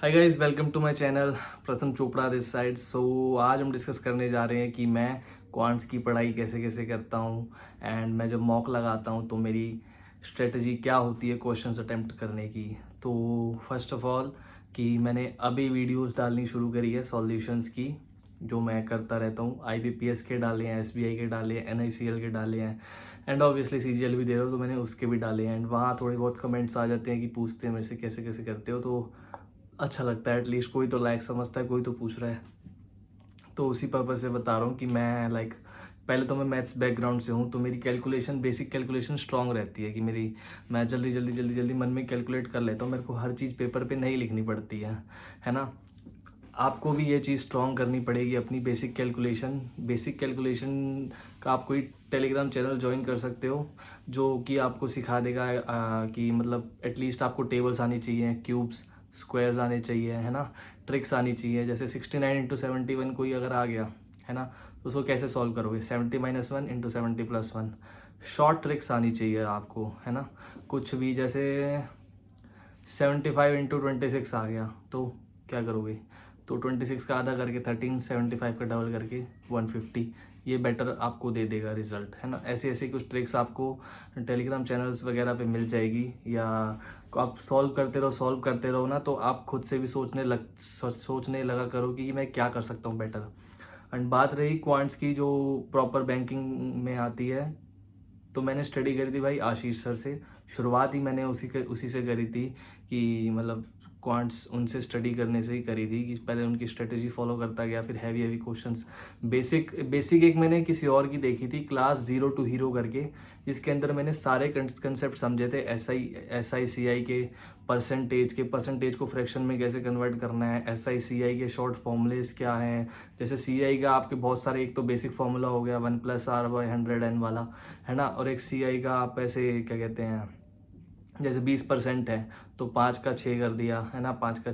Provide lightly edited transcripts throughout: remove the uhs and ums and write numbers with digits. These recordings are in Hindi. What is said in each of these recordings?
Hi guys, welcome to my channel Pratham Chopra this side. सो आज हम डिस्कस करने जा रहे हैं कि मैं क्वांट्स की पढ़ाई कैसे कैसे करता हूँ एंड मैं जब मॉक लगाता हूँ तो मेरी स्ट्रेटजी क्या होती है क्वेश्चंस अटेम्प्ट करने की। तो फर्स्ट ऑफ ऑल कि मैंने अभी वीडियोस डालनी शुरू करी है सॉल्यूशंस की, जो मैं करता रहता हूँ। IBPS के डाले हैं, SBI के डाले हैं, NICL के डाले हैं एंड ऑब्वियसली CGL भी दे रहा हूँ तो मैंने उसके भी डाले हैं। एंड वहाँ थोड़े बहुत कमेंट्स आ जाते हैं कि पूछते हैं मेरे से कैसे कैसे करते हो, तो अच्छा लगता है। एटलीस्ट कोई तो लाइक समझता है, कोई तो पूछ रहा है। तो उसी पर्पज़ से बता रहा हूँ कि मैं पहले तो मैं मैथ्स बैकग्राउंड से हूँ, तो मेरी कैलकुलेशन, बेसिक कैलकुलेशन स्ट्रांग रहती है कि मैं जल्दी मन में कैलकुलेट कर लेता हूँ। मेरे को हर चीज़ पेपर पे नहीं लिखनी पड़ती है ना। आपको भी ये चीज़ स्ट्रांग करनी पड़ेगी अपनी बेसिक कैलकुलेशन का। आप कोई टेलीग्राम चैनल ज्वाइन कर सकते हो जो कि आपको सिखा देगा कि मतलब एटलीस्ट आपको टेबल्स आनी चाहिए, क्यूब्स स्क्वायर्स आने चाहिए, है ना। ट्रिक्स आनी चाहिए, जैसे 69 × 71 कोई अगर आ गया, है ना, तो उसको कैसे सॉल्व करोगे। 70 - 1 × 70 + 1 शॉर्ट ट्रिक्स आनी चाहिए आपको, है ना। कुछ भी जैसे 75 × 26 आ गया तो क्या करोगे, तो 26 का आधा करके 13, 75 का डबल करके 150, ये बेटर आपको दे देगा रिजल्ट, है ना। ऐसे ऐसे कुछ ट्रिक्स आपको टेलीग्राम चैनल्स वगैरह पे मिल जाएगी, या आप सॉल्व करते रहो ना, तो आप खुद से भी सोचने लगा करो कि मैं क्या कर सकता हूँ बेटर। एंड बात रही क्वांट्स की जो प्रॉपर बैंकिंग में आती है, तो मैंने स्टडी करी थी भाई आशीष सर से। शुरुआत ही मैंने उसी से करी थी कि मतलब क्वांट्स उनसे स्टडी करने से ही करी थी, कि पहले उनकी स्ट्रेटेजी फॉलो करता गया, फिर heavy heavy questions. Basic basic एक मैंने किसी और की देखी थी, क्लास जीरो टू हीरो करके, जिसके अंदर मैंने सारे कंसेप्ट समझे थे। SI CI के, परसेंटेज को फ्रैक्शन में कैसे कन्वर्ट करना है, SI CI के शॉर्ट फॉर्मूलेस क्या हैं। जैसे CI का आपके बहुत सारे, एक तो बेसिक फार्मूला हो गया 1+R/100n वाला, है ना। और एक CI का आप ऐसे क्या कहते हैं, जैसे 20% है तो 5 का 6 कर दिया, है ना, 5 का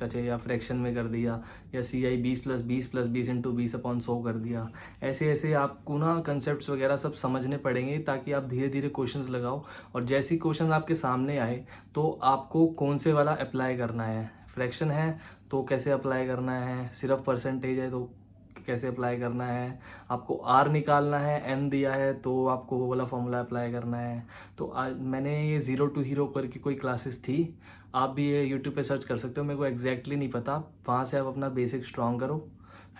6 या फ्रैक्शन में कर दिया, या CI 20+20+20 × 20/100 कर दिया। ऐसे ऐसे आपको ना कंसेप्ट वगैरह सब समझने पड़ेंगे, ताकि आप धीरे धीरे क्वेश्चंस लगाओ। और जैसी क्वेश्चन आपके सामने आए तो आपको कौन से वाला अप्लाई करना है। फ्रैक्शन है तो कैसे अप्लाई करना है, सिर्फ परसेंटेज है तो कैसे अप्लाई करना है, आपको R निकालना है, N दिया है तो आपको वो वाला फॉर्मूला अप्लाई करना है। तो आज मैंने ये ज़ीरो टू हीरो करके कोई क्लासेस थी, आप भी ये यूट्यूब पे सर्च कर सकते हो, मेरे को एग्जैक्टली नहीं पता। वहाँ से आप अपना बेसिक स्ट्रॉन्ग करो,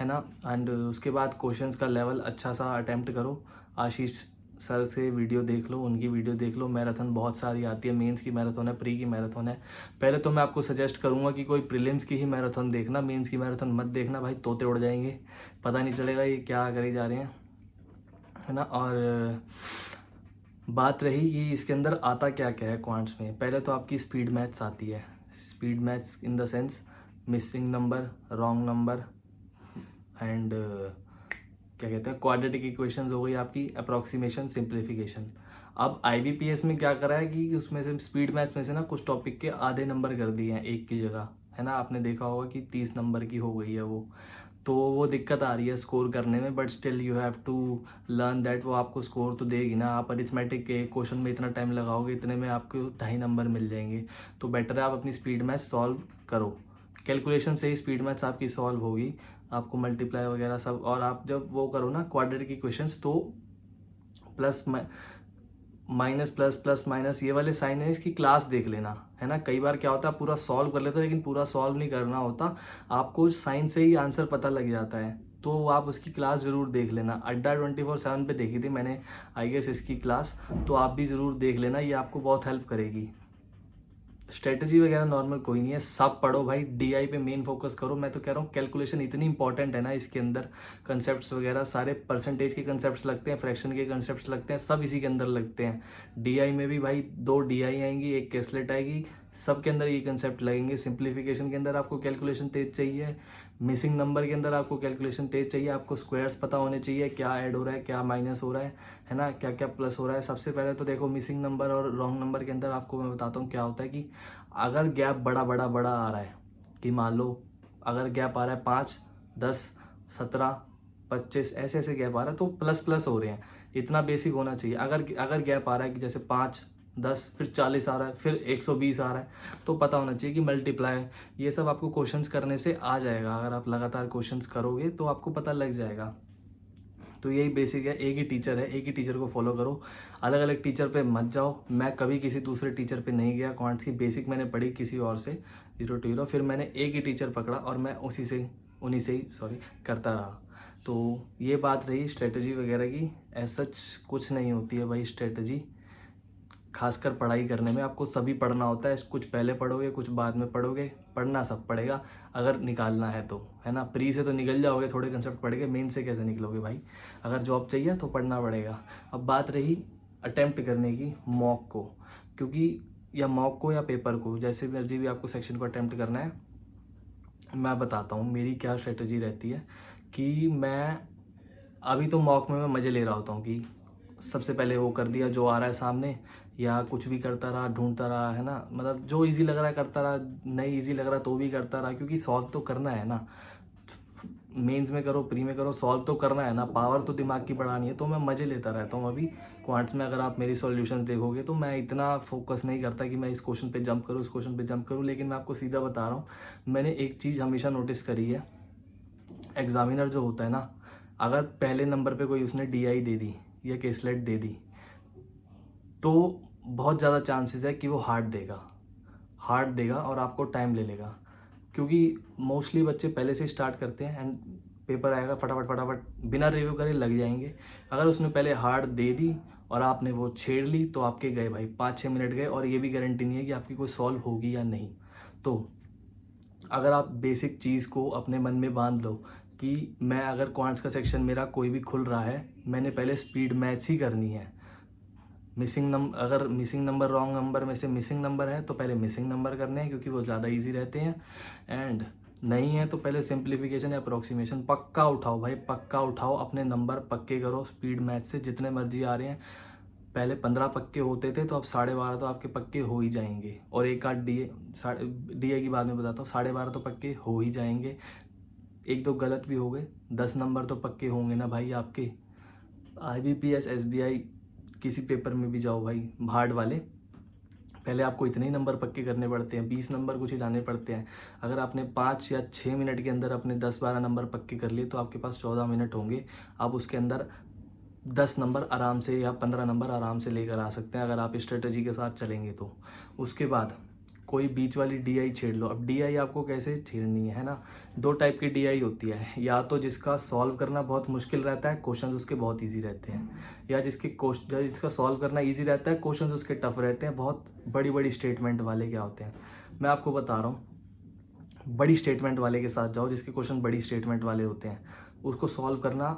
है ना। एंड उसके बाद क्वेश्चंस का लेवल अच्छा सा अटेम्प्ट करो। आशीष सर से वीडियो देख लो, उनकी वीडियो देख लो। मैराथन बहुत सारी आती है, मेंस की मैराथन है, प्री की मैराथन है। पहले तो मैं आपको सजेस्ट करूंगा कि कोई प्रीलिम्स की ही मैराथन देखना, मेंस की मैराथन मत देखना भाई, तोते उड़ जाएंगे, पता नहीं चलेगा ये क्या करे जा रहे हैं, है ना। और बात रही कि इसके अंदर आता क्या क्या है क्वांट्स में, पहले तो आपकी स्पीड मैथ्स आती है। Speed maths in the sense missing number, wrong number and क्या कहते हैं, क्वाड्रेटिक इक्वेशंस हो गई आपकी, अप्रोक्सीमेशन, सिंप्लीफिकेशन। अब IBPS में क्या करा है कि उसमें से स्पीड मैथ्स में से ना कुछ टॉपिक के आधे नंबर कर दिए हैं एक की जगह, है ना। आपने देखा होगा कि 30 नंबर की हो गई है वो, तो वो दिक्कत आ रही है स्कोर करने में। But still you have to learn that, वो आपको स्कोर तो देगी ना। आप अरिथमेटिक के क्वेश्चन में इतना टाइम लगाओगे, इतने में आपको 2.5 नंबर मिल जाएंगे। तो बेटर है आप अपनी स्पीड मैथ्स सॉल्व करो, कैलकुलेशन से ही स्पीड मैथ्स आपकी सॉल्व होगी। आपको मल्टीप्लाई वगैरह सब, और आप जब वो करो ना क्वाड्रेटिक इक्वेशंस, तो plus minus plus plus minus ये वाले साइन है, इसकी क्लास देख लेना, है ना। कई बार क्या होता है पूरा सॉल्व कर लेते हो, लेकिन पूरा सॉल्व नहीं करना होता, आपको साइन से ही आंसर पता लग जाता है। तो आप उसकी क्लास ज़रूर देख लेना। अड्डा 24/7 पे देखी थी मैंने, आई गेस, इसकी क्लास, तो आप भी ज़रूर देख लेना, ये आपको बहुत हेल्प करेगी। स्ट्रेटजी वगैरह नॉर्मल कोई नहीं है, सब पढ़ो भाई, DI पे मेन फोकस करो। मैं तो कह रहा हूँ कैलकुलेशन इतनी इंपॉर्टेंट है ना, इसके अंदर कंसेप्ट्स वगैरह सारे, परसेंटेज के कंसेप्ट्स लगते हैं, फ्रैक्शन के कंसेप्ट्स लगते हैं, सब इसी के अंदर लगते हैं। DI में भी भाई 2 DI आएंगी, एक कैसलेट आएगी, सब के अंदर ये कंसेप्ट लगेंगे। सिंप्लीफिकेशन के अंदर आपको कैलकुलेशन तेज चाहिए, मिसिंग नंबर के अंदर आपको कैलकुलेशन तेज चाहिए, आपको स्क्वायर्स पता होने चाहिए, क्या ऐड हो रहा है, क्या माइनस हो रहा है ना, क्या क्या प्लस हो रहा है। सबसे पहले तो देखो, मिसिंग नंबर और रॉन्ग नंबर के अंदर आपको मैं बताता हूँ क्या होता है कि अगर गैप बड़ा आ रहा है, कि मान लो अगर गैप आ रहा है 5, 10, 17, 25, ऐसे ऐसे गैप आ रहा है, तो प्लस प्लस हो रहे हैं, इतना बेसिक होना चाहिए। अगर अगर गैप आ रहा है कि जैसे 5, 10, फिर 40 आ रहा है, फिर 120 आ रहा है, तो पता होना चाहिए कि मल्टीप्लाई ये सब आपको क्वेश्चंस करने से आ जाएगा। अगर आप लगातार क्वेश्चंस करोगे तो आपको पता लग जाएगा। तो यही बेसिक है, एक ही टीचर है, एक ही टीचर को फॉलो करो, अलग अलग टीचर पे मत जाओ। मैं कभी किसी दूसरे टीचर पे नहीं गया, क्वांट्स की बेसिक मैंने पढ़ी किसी और से 0 to 0, फिर मैंने एक ही टीचर पकड़ा और मैं उन्हीं से ही करता रहा। तो ये बात रही स्ट्रेटजी वगैरह की। ऐसा कुछ नहीं होती है भाई स्ट्रेटजी, खासकर पढ़ाई करने में आपको सभी पढ़ना होता है। कुछ पहले पढ़ोगे, कुछ बाद में पढ़ोगे, पढ़ना सब पड़ेगा अगर निकालना है तो, है ना। प्री से तो निकल जाओगे, थोड़े कंसेप्ट पढ़ के, मेन से कैसे निकलोगे भाई। अगर जॉब चाहिए तो पढ़ना पड़ेगा। अब बात रही अटेम्प्ट करने की, मॉक को, क्योंकि या मॉक को या पेपर को, जैसे मर्जी भी आपको सेक्शन को अटेम्प्ट करना है। मैं बताता हूँ मेरी क्या स्ट्रेटजी रहती है कि मैं अभी तो मॉक में मैं मज़े ले रहा होता हूँ कि सबसे पहले वो कर दिया जो आ रहा है सामने, या कुछ भी करता रहा, ढूंढता रहा, है ना। मतलब जो इजी लग रहा है करता रहा, नहीं इजी लग रहा तो भी करता रहा, क्योंकि सॉल्व तो करना है ना। मेंस में करो, प्री में करो, सॉल्व तो करना है ना, पावर तो दिमाग की बढ़ानी है। तो मैं मज़े लेता रहता हूँ। अभी क्वांट्स में अगर आप मेरी सॉल्यूशंस देखोगे तो मैं इतना फोकस नहीं करता कि मैं इस क्वेश्चन पे जंप करूँ, इस क्वेश्चन पे जंप करूँ। लेकिन मैं आपको सीधा बता रहा हूँ, मैंने एक चीज़ हमेशा नोटिस करी है, एग्जामिनर जो होता है ना, अगर पहले नंबर पे कोई उसने DI दे दी या केसलेट दे दी, तो बहुत ज़्यादा चांसेस है कि वो हार्ड देगा और आपको टाइम ले लेगा। क्योंकि मोस्टली बच्चे पहले से स्टार्ट करते हैं एंड पेपर आएगा फटाफट फटाफट बिना रिव्यू करे लग जाएंगे। अगर उसने पहले हार्ड दे दी और आपने वो छेड़ ली तो आपके गए भाई 5-6 मिनट गए, और ये भी गारंटी नहीं है कि आपकी कोई सॉल्व होगी या नहीं। तो अगर आप बेसिक चीज़ को अपने मन में बांध लो कि मैं अगर क्वांट्स का सेक्शन मेरा कोई भी खुल रहा है, मैंने पहले स्पीड मैथ्स ही करनी है। अगर मिसिंग नंबर, रॉन्ग नंबर में से मिसिंग नंबर है तो पहले मिसिंग नंबर करने हैं, क्योंकि वो ज़्यादा इजी रहते हैं। एंड नहीं है तो पहले सिंप्लीफिकेशन या अप्रोक्सीमेशन पक्का उठाओ भाई, पक्का उठाओ, अपने नंबर पक्के करो। स्पीड मैथ से जितने मर्जी आ रहे हैं, पहले 15 पक्के होते थे, तो अब 12.5 तो आपके पक्के हो ही जाएंगे। और एक आध DA की बात में बताता हूँ, 12.5 तो पक्के हो ही जाएंगे। एक दो गलत भी हो गए, 10 नंबर तो पक्के होंगे ना भाई आपके। IBPS SBI किसी पेपर में भी जाओ भाई, हार्ड वाले, पहले आपको इतने ही नंबर पक्के करने पड़ते हैं, 20 नंबर कुछ हिलाने पड़ते हैं। अगर आपने 5 या 6 मिनट के अंदर अपने 10-12 नंबर पक्के कर लिए तो आपके पास 14 मिनट होंगे। आप उसके अंदर 10 नंबर आराम से या 15 नंबर आराम से लेकर आ सकते हैं, अगर आप स्ट्रेटजी के साथ चलेंगे तो। उसके बाद कोई बीच वाली DI छेड़ लो। अब DI आपको कैसे छेड़नी है ना, 2 टाइप की DI होती है, या तो जिसका सॉल्व करना बहुत मुश्किल रहता है, क्वेश्चन उसके बहुत ईजी रहते हैं, या जिसका सॉल्व करना ईजी रहता है, क्वेश्चन उसके टफ रहते हैं। बहुत बड़ी बड़ी स्टेटमेंट वाले क्या होते हैं, मैं आपको बता रहा हूँ, बड़ी स्टेटमेंट वाले के साथ जाओ, जिसके क्वेश्चन बड़ी स्टेटमेंट वाले होते हैं। उसको सॉल्व करना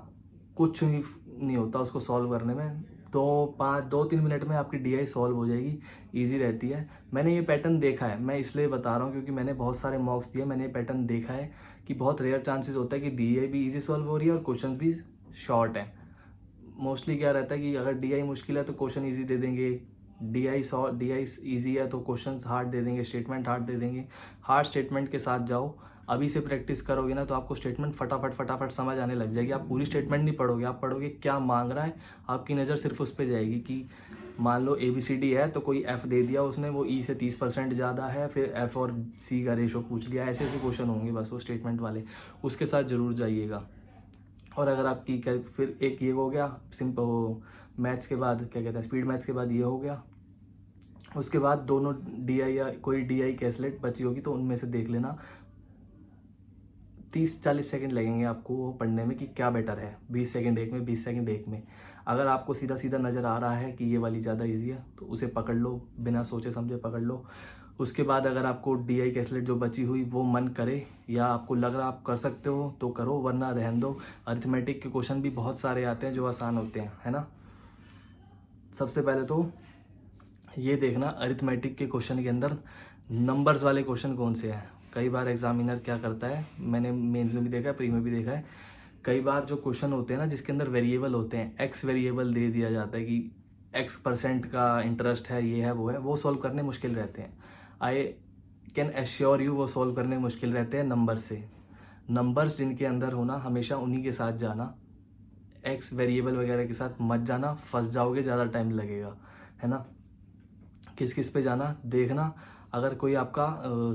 कुछ नहीं होता, उसको सॉल्व करने में 2-3 मिनट में आपकी DI सॉल्व हो जाएगी, इजी रहती है। मैंने ये पैटर्न देखा है, मैं इसलिए बता रहा हूँ क्योंकि मैंने बहुत सारे मॉक्स दिए, मैंने ये पैटर्न देखा है कि बहुत रेयर चांसेस होता है कि DI भी इजी सॉल्व हो रही है और क्वेश्चन भी शॉर्ट है। मोस्टली क्या रहता है कि अगर DI मुश्किल है तो क्वेश्चन इजी दे देंगे, DI इजी है तो क्वेश्चन हार्ड दे देंगे, स्टेटमेंट हार्ड दे देंगे। हार्ड स्टेटमेंट के साथ जाओ, अभी से प्रैक्टिस करोगे ना तो आपको स्टेटमेंट फटाफट समझ आने लग जाएगी। आप पूरी स्टेटमेंट नहीं पढ़ोगे, आप पढ़ोगे क्या मांग रहा है, आपकी नज़र सिर्फ उस पर जाएगी कि मान लो ABCD है तो कोई F दे दिया उसने, वो E से 30% ज़्यादा है, फिर F और C का रेशो पूछ लिया। ऐसे ऐसे क्वेश्चन होंगे बस वो स्टेटमेंट वाले, उसके साथ ज़रूर जाइएगा। और अगर आपकी फिर एक ये हो गया सिंपल मैथ्स के बाद, क्या कहते हैं, स्पीड मैथ्स के बाद ये हो गया। उसके बाद दोनों DI या कोई DI कैसलेट बची होगी तो उनमें से देख लेना, 30-40 सेकंड लगेंगे आपको वो पढ़ने में कि क्या बेटर है, 20 सेकंड एक में, 20 सेकंड एक में। अगर आपको सीधा सीधा नज़र आ रहा है कि ये वाली ज़्यादा इजी है तो उसे पकड़ लो, बिना सोचे समझे पकड़ लो। उसके बाद अगर आपको DI कैसलेट जो बची हुई वो मन करे या आपको लग रहा आप कर सकते हो तो करो, वरना रहन दो। अरिथमेटिक के क्वेश्चन भी बहुत सारे आते हैं जो आसान होते हैं, है ना। सबसे पहले तो ये देखना अरिथमेटिक के क्वेश्चन के अंदर नंबर्स वाले क्वेश्चन कौन से हैं। कई बार एग्जामिनर क्या करता है, मैंने मेंस में भी देखा है, प्री में भी देखा है, कई बार जो क्वेश्चन होते हैं ना जिसके अंदर वेरिएबल होते हैं, X वेरिएबल दे दिया जाता है कि X% का इंटरेस्ट है, ये है वो है, वो सॉल्व करने मुश्किल रहते हैं। आई कैन एश्योर यू वो सॉल्व करने मुश्किल रहते हैं नंबर से। नंबर्स जिनके अंदर होना हमेशा उन्हीं के साथ जाना, X वेरिएबल वगैरह के साथ मत जाना, फंस जाओगे, ज़्यादा टाइम लगेगा, है ना। किस किस पे जाना देखना। अगर कोई आपका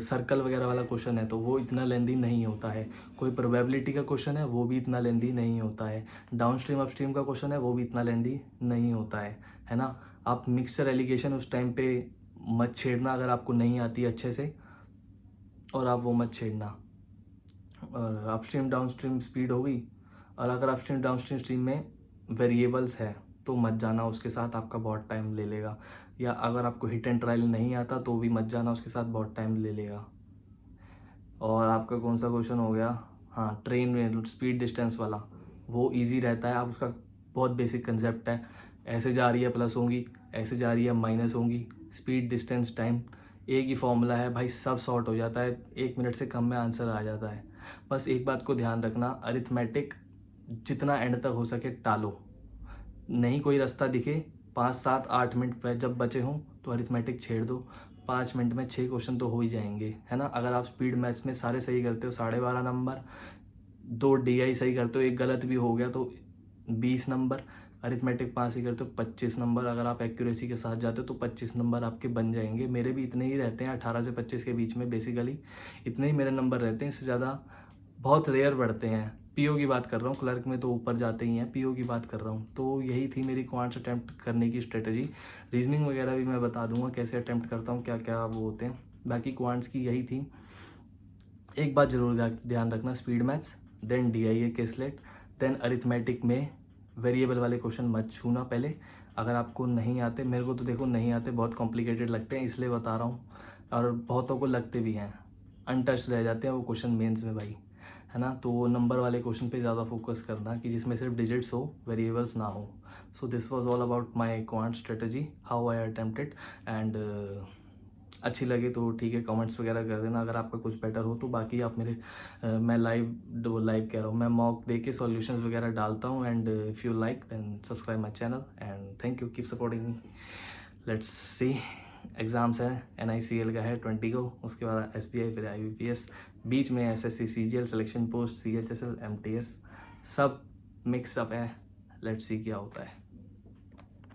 सर्कल वगैरह वाला क्वेश्चन है तो वो इतना लेंदी नहीं होता है। कोई प्रोबेबिलिटी का क्वेश्चन है वो भी इतना लेंदी नहीं होता है। डाउन स्ट्रीम अप स्ट्रीम का क्वेश्चन है वो भी इतना लेंदी नहीं होता है ना। आप मिक्सचर एलिगेशन उस टाइम पे मत छेड़ना अगर आपको नहीं आती अच्छे से, और आप वो मत छेड़ना। और अपस्ट्रीम डाउनस्ट्रीम स्पीड हो गई, और अगर अपस्ट्रीम डाउनस्ट्रीम स्ट्रीम में वेरिएबल्स है तो मत जाना उसके साथ, आपका बहुत टाइम ले लेगा। या अगर आपको हिट एंड ट्रायल नहीं आता तो भी मत जाना उसके साथ, बहुत टाइम ले लेगा। और आपका कौन सा क्वेश्चन हो गया, हाँ ट्रेन में स्पीड डिस्टेंस वाला, वो इजी रहता है। आप उसका बहुत बेसिक कंसेप्ट है, ऐसे जा रही है प्लस होंगी, ऐसे जा रही है माइनस होंगी, स्पीड डिस्टेंस टाइम एक ही फॉर्मूला है भाई, सब सॉर्ट हो जाता है, 1 मिनट से कम में आंसर आ जाता है। बस एक बात को ध्यान रखना, अरिथमेटिक जितना एंड तक हो सके टालो। नहीं कोई रास्ता दिखे 5, 7, 8 मिनट पे जब बचे हों तो अरिथमेटिक छेड़ दो। 5 मिनट में 6 क्वेश्चन तो हो ही जाएंगे, है ना। अगर आप स्पीड मैथ्स में सारे सही करते हो 12.5 नंबर, 2 DI सही करते हो, एक गलत भी हो गया तो 20 नंबर, अरिथमेटिक 5 ही करते हो 25 नंबर। अगर आप एक्यूरेसी के साथ जाते हो तो 25 नंबर आपके बन जाएंगे। मेरे भी इतने ही रहते हैं, 18 से 25 के बीच में, बेसिकली इतने ही मेरे नंबर रहते हैं, इससे ज़्यादा बहुत रेयर बढ़ते हैं। पीओ की बात कर रहा हूँ, क्लर्क में तो ऊपर जाते ही हैं, पीओ की बात कर रहा हूँ। तो यही थी मेरी क्वांट्स अटैम्प्ट करने की स्ट्रेटजी। रीजनिंग वगैरह भी मैं बता दूंगा कैसे अटैम्प्ट करता हूँ, क्या क्या वो होते हैं। बाकी क्वांट्स की यही थी। एक बात जरूर ध्यान रखना, स्पीड मैथ्स, देन DIA के स्लेट, देन अरिथमेटिक में वेरिएबल वाले क्वेश्चन मत छूना पहले। अगर आपको नहीं आते, मेरे को तो देखो नहीं आते, बहुत कॉम्प्लिकेटेड लगते हैं इसलिए बता रहा हूँ, और बहुतों को लगते भी हैं, अनटच रह जाते हैं वो क्वेश्चन मेंस में भाई, है ना। तो वो नंबर वाले क्वेश्चन पे ज़्यादा फोकस करना कि जिसमें सिर्फ डिजिट्स हो, वेरिएबल्स ना हो। So this was all about my quant strategy, how I attempted. And अच्छी लगे तो ठीक है, कमेंट्स वगैरह कर देना अगर आपका कुछ बेटर हो तो। बाकी आप मेरे मैं लाइव कह रहा हूँ, मैं मॉक दे के सॉल्यूशंस वगैरह डालता हूँ। And if you like then subscribe my channel, and thank you, keep supporting me. Let's see, exams हैं, NICL का है 20 को, उसके बाद SBI, फिर IBPS, बीच में SSC CGL selection post, CHSL MTS, सब मिक्सअप है। लेट्स सी क्या होता है।